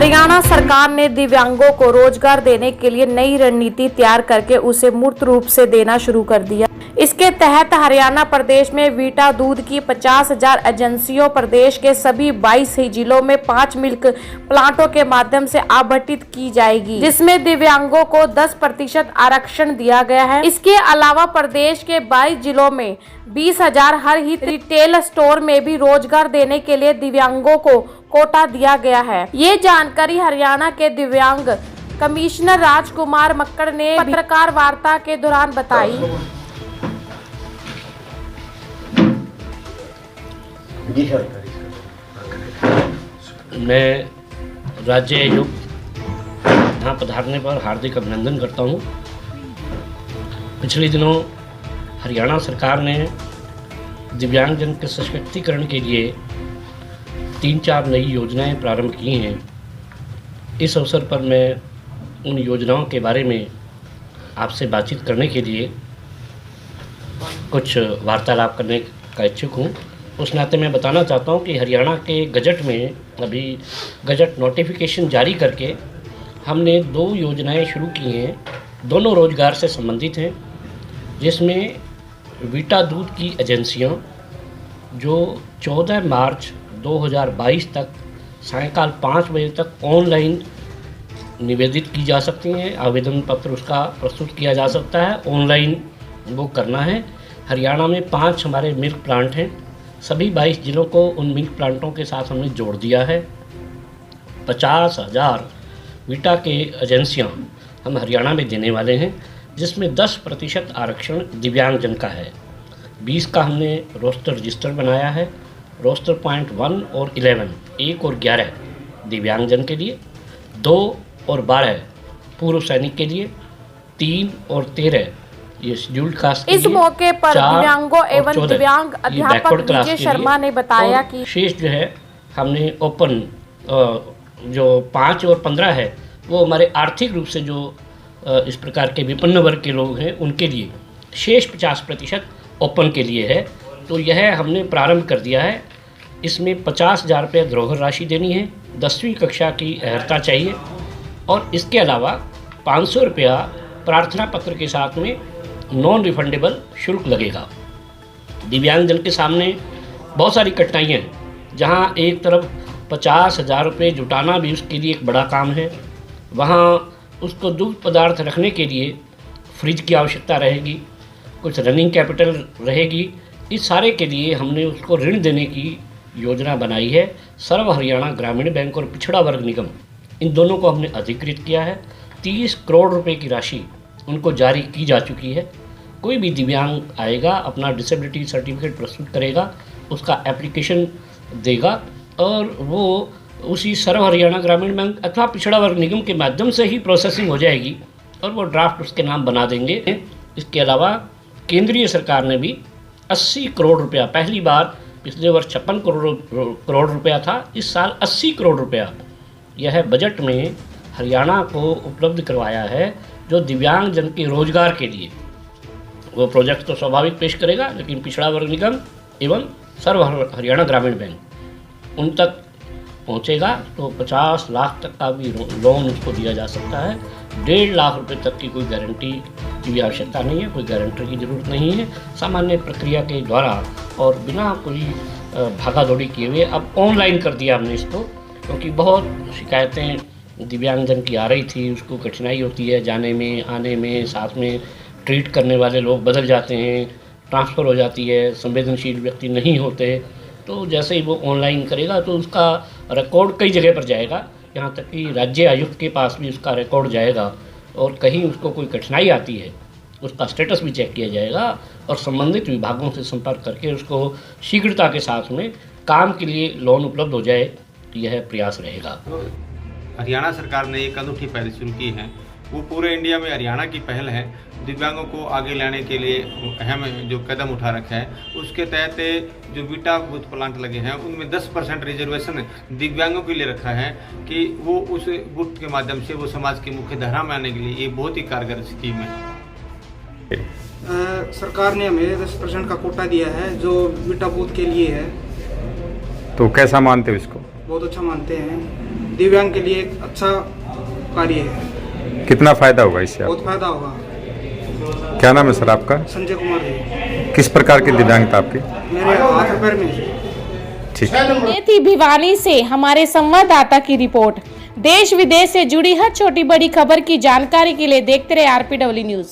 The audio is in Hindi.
हरियाणा सरकार ने दिव्यांगों को रोजगार देने के लिए नई रणनीति तैयार करके उसे मूर्त रूप से देना शुरू कर दिया। इसके तहत हरियाणा प्रदेश में वीटा दूध की 50,000 एजेंसियों प्रदेश के सभी 22 जिलों में 5 मिल्क प्लांटों के माध्यम से आवंटित की जाएगी, जिसमें दिव्यांगों को 10% आरक्षण दिया गया है। इसके अलावा प्रदेश के 22 जिलों में 20,000 हर ही रिटेल स्टोर में भी रोजगार देने के लिए दिव्यांगों को कोटा दिया गया है। ये जानकारी हरियाणा के दिव्यांग कमिश्नर राजकुमार मक्कड़ ने पत्रकार वार्ता के दौरान बताई। मैं राज्य आयुक्त यहाँ पधारने पर हार्दिक अभिनंदन करता हूँ। पिछले दिनों हरियाणा सरकार ने दिव्यांगजन के सशक्तिकरण के लिए 3-4 नई योजनाएं प्रारंभ की हैं। इस अवसर पर मैं उन योजनाओं के बारे में आपसे बातचीत करने के लिए कुछ वार्तालाप करने का इच्छुक हूँ। उस नाते मैं बताना चाहता हूँ कि हरियाणा के गजट में अभी गजट नोटिफिकेशन जारी करके हमने 2 योजनाएं शुरू की हैं। दोनों रोजगार से संबंधित हैं, जिसमें वीटा दूध की एजेंसियां जो 14 मार्च 2022 तक सायंकाल 5 बजे तक ऑनलाइन निवेदित की जा सकती हैं। आवेदन पत्र उसका प्रस्तुत किया जा सकता है, ऑनलाइन वो करना है। हरियाणा में 5 हमारे मिल्क प्लांट हैं। सभी 22 जिलों को उन मिल्क प्लांटों के साथ हमने जोड़ दिया है। 50,000 वीटा के एजेंसियां हम हरियाणा में देने वाले हैं, जिसमें 10% आरक्षण दिव्यांगजन का है। 20 का हमने रोस्टर रजिस्टर बनाया है। रोस्टर पॉइंट 1 और 11, 1 और 11 दिव्यांगजन के लिए, 2 और 12 पूर्व सैनिक के लिए, 3 और 13 ये शेड्यूल्ड कास्ट के लिए। इस मौके पर दिव्यांगों एवं दिव्यांग अध्यापक विजय शर्मा ने बताया कि शेष जो है हमने ओपन जो 5 और 15 है वो हमारे आर्थिक रूप से जो इस प्रकार के विपन्न वर्ग के लोग हैं उनके लिए, शेष 50% ओपन के लिए है। तो यह हमने प्रारंभ कर दिया है। इसमें 50,000 रुपये धरोहर राशि देनी है, 10वीं कक्षा की अर्हता चाहिए, और इसके अलावा 500 रुपया प्रार्थना पत्र के साथ में नॉन रिफंडेबल शुल्क लगेगा। दिव्यांगजन के सामने बहुत सारी कठिनाइयाँ हैं। जहाँ एक तरफ 50,000 रुपये जुटाना भी उसके लिए एक बड़ा काम है, वहाँ उसको दूध पदार्थ रखने के लिए फ्रिज की आवश्यकता रहेगी, कुछ रनिंग कैपिटल रहेगी। इस सारे के लिए हमने उसको ऋण देने की योजना बनाई है। सर्व हरियाणा ग्रामीण बैंक और पिछड़ा वर्ग निगम, इन दोनों को हमने अधिकृत किया है। 30 करोड़ रुपए की राशि उनको जारी की जा चुकी है। कोई भी दिव्यांग आएगा, अपना डिसेबिलिटी सर्टिफिकेट प्रस्तुत करेगा, उसका एप्लीकेशन देगा और वो उसी सर्व हरियाणा ग्रामीण बैंक अथवा पिछड़ा वर्ग निगम के माध्यम से ही प्रोसेसिंग हो जाएगी और वो ड्राफ्ट उसके नाम बना देंगे। इसके अलावा केंद्रीय सरकार ने भी 80 करोड़ रुपया, पहली बार पिछले वर्ष 56 करोड़ रुपया था, इस साल 80 करोड़ रुपया यह बजट में हरियाणा को उपलब्ध करवाया है, जो दिव्यांगजन के रोजगार के लिए। वो प्रोजेक्ट तो स्वाभाविक पेश करेगा, लेकिन पिछड़ा वर्ग निगम एवं सर्व हरियाणा ग्रामीण बैंक उन तक पहुंचेगा तो 50 लाख तक का भी लोन उसको दिया जा सकता है। 1.5 लाख रुपए तक की कोई गारंटी की भी आवश्यकता नहीं है, कोई गारंटर की ज़रूरत नहीं है। सामान्य प्रक्रिया के द्वारा और बिना कोई भागा दौड़ी किए हुए अब ऑनलाइन कर दिया हमने इसको, क्योंकि बहुत शिकायतें दिव्यांगजन की आ रही थी। उसको कठिनाई होती है जाने में, आने में, साथ में ट्रीट करने वाले लोग बदल जाते हैं, ट्रांसफ़र हो जाती है, संवेदनशील व्यक्ति नहीं होते। तो जैसे ही वो ऑनलाइन करेगा तो उसका रिकॉर्ड कई जगह पर जाएगा, यहाँ तक कि राज्य आयुक्त के पास भी उसका रिकॉर्ड जाएगा, और कहीं उसको कोई कठिनाई आती है उसका स्टेटस भी चेक किया जाएगा और संबंधित विभागों से संपर्क करके उसको शीघ्रता के साथ में काम के लिए लोन उपलब्ध हो जाए, यह प्रयास रहेगा। हरियाणा सरकार ने एक अनूठी पहल शुरू की है, वो पूरे इंडिया में हरियाणा की पहल है। दिव्यांगों को आगे लाने के लिए अहम जो कदम उठा रखा है, उसके तहत जो वीटा बूथ प्लांट लगे हैं उनमें 10% रिजर्वेशन दिव्यांगों के लिए रखा है कि वो उस बूथ के माध्यम से वो समाज की मुख्य धारा में आने के लिए ये बहुत ही कारगर स्कीम है। सरकार ने हमें 10% का कोटा दिया है जो वीटा बूथ के लिए है। तो कैसा मानते हो इसको? बहुत अच्छा मानते हैं। दिव्यांग के लिए एक अच्छा कार्य है। कितना फायदा होगा इससे बहुत आपको? फायदा होगा। क्या नाम है सर आपका? संजय कुमार जी। किस प्रकार की दिव्यांगता आपकी? मेरे हाथ पैर में ठीक। ये थी भिवानी से हमारे संवाददाता की रिपोर्ट। देश विदेश से जुड़ी हर छोटी बड़ी खबर की जानकारी के लिए देखते रहे RPW न्यूज।